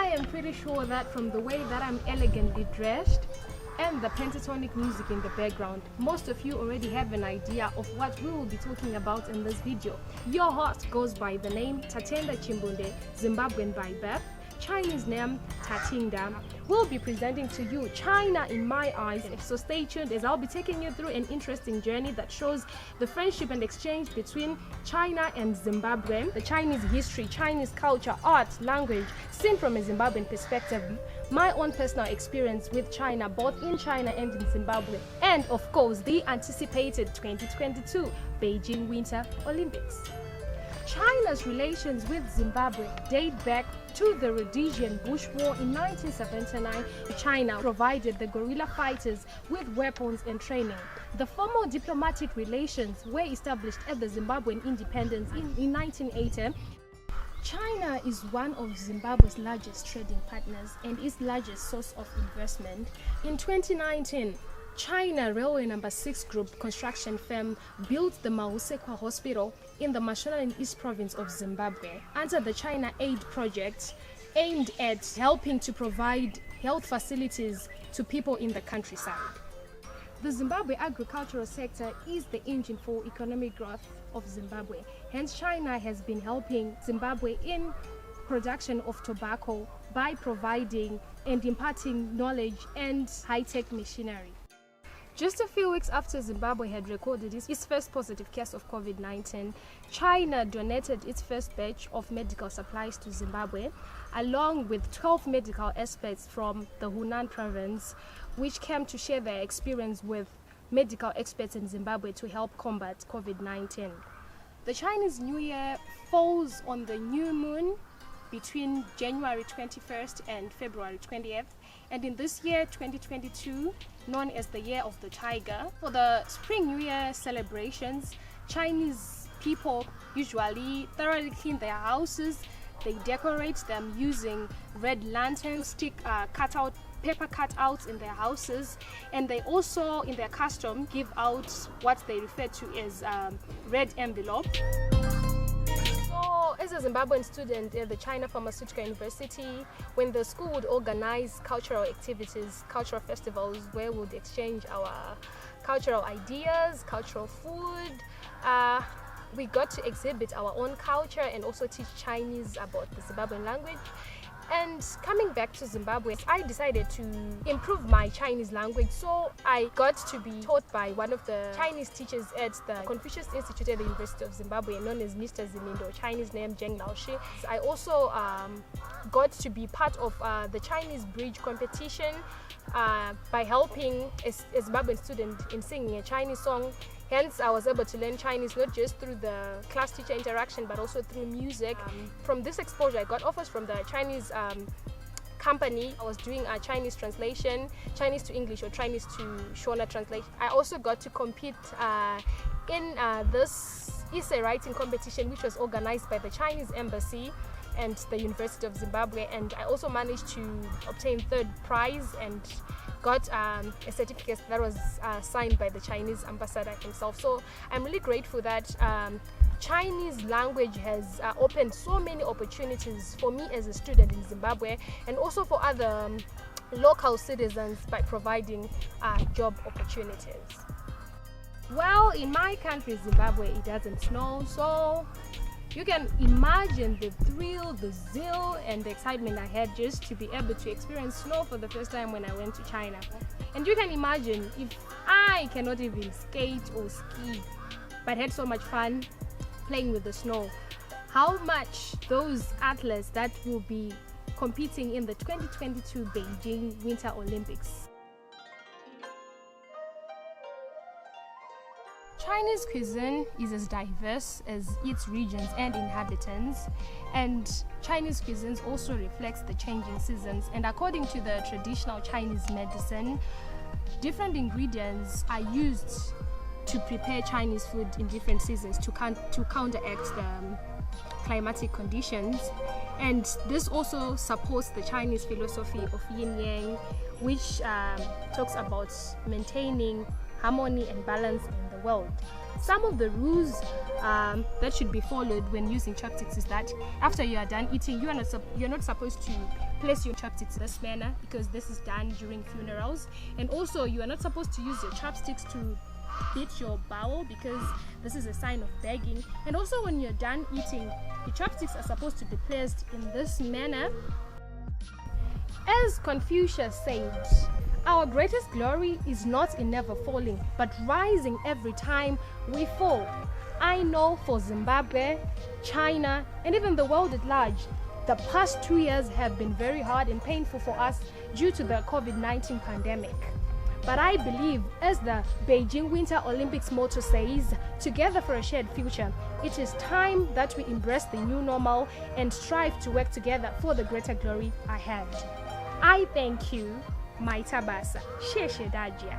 I am pretty sure that from the way that I'm elegantly dressed and the pentatonic music in the background, most of you already have an idea of what we will be talking about in this video. Your host goes by the name Tatenda Chimbunde, Zimbabwean by birth, Chinese name Tatenda. We'll be presenting to you China in my eyes, so stay tuned as I'll be taking you through an interesting journey that shows the friendship and exchange between China and Zimbabwe, the Chinese history, Chinese culture, art, language, seen from a Zimbabwean perspective, my own personal experience with China, both in China and in Zimbabwe, and of course the anticipated 2022 Beijing Winter Olympics. China's relations with Zimbabwe date back to the Rhodesian Bush War in 1979. China provided the guerrilla fighters with weapons and training. The formal diplomatic relations were established at the Zimbabwean independence in 1980. China is one of Zimbabwe's largest trading partners and its largest source of investment. In 2019, China Railway No. 6 Group construction firm built the Mahusekwa Hospital in the Mashonaland East Province of Zimbabwe under the China Aid project aimed at helping to provide health facilities to people in the countryside. The Zimbabwe agricultural sector is the engine for economic growth of Zimbabwe. Hence, China has been helping Zimbabwe in production of tobacco by providing and imparting knowledge and high-tech machinery. Just a few weeks after Zimbabwe had recorded its first positive case of COVID-19, China donated its first batch of medical supplies to Zimbabwe, along with 12 medical experts from the Hunan province, which came to share their experience with medical experts in Zimbabwe to help combat COVID-19. The Chinese New Year falls on the new moon between January 21st and February 20th, and in this year 2022, known as the Year of the Tiger, for the Spring New Year celebrations, Chinese people usually thoroughly clean their houses. They decorate them using red lanterns, stick paper cutouts in their houses, and they also, in their custom, give out what they refer to as red envelope. As a Zimbabwean student at the China Pharmaceutical University, when the school would organize cultural activities, cultural festivals, where we would exchange our cultural ideas, cultural food, we got to exhibit our own culture and also teach Chinese about the Zimbabwean language. And coming back to Zimbabwe, I decided to improve my Chinese language, so I got to be taught by one of the Chinese teachers at the Confucius Institute at the University of Zimbabwe, known as Mr. Zimindo, Chinese name Zheng Laoshi. I also got to be part of the Chinese bridge competition by helping a Zimbabwean student in singing a Chinese song. Hence, I was able to learn Chinese not just through the class-teacher interaction, but also through music. From this exposure, I got offers from the Chinese company. I was doing a Chinese translation, Chinese to English or Chinese to Shona translation. I also got to compete in this essay writing competition, which was organized by the Chinese Embassy and the University of Zimbabwe, and I also managed to obtain third prize and got a certificate that was signed by the Chinese ambassador himself. So I'm really grateful that Chinese language has opened so many opportunities for me as a student in Zimbabwe, and also for other local citizens by providing job opportunities. Well, in my country, Zimbabwe, it doesn't snow, so you can imagine the thrill, the zeal, and the excitement I had just to be able to experience snow for the first time when I went to China. And you can imagine if I cannot even skate or ski, but had so much fun playing with the snow, how much those athletes that will be competing in the 2022 Beijing Winter Olympics. Chinese cuisine is as diverse as its regions and inhabitants, and Chinese cuisine also reflects the changing seasons. And according to the traditional Chinese medicine, different ingredients are used to prepare Chinese food in different seasons to counteract the climatic conditions. And this also supports the Chinese philosophy of yin-yang, which talks about maintaining harmony and balance in the world. Some of the rules that should be followed when using chopsticks is that after you are done eating, you're not supposed to place your chopsticks in this manner, because this is done during funerals. And also you are not supposed to use your chopsticks to beat your bowel, because this is a sign of begging. And also when you're done eating, the chopsticks are supposed to be placed in this manner. As Confucius said, our greatest glory is not in never falling, but rising every time we fall. I know for Zimbabwe, China, and even the world at large, the past 2 years have been very hard and painful for us due to the COVID-19 pandemic. But I believe, as the Beijing Winter Olympics motto says, together for a shared future, it is time that we embrace the new normal and strive to work together for the greater glory ahead. I thank you, my Tabasa. Sheshe Dajia.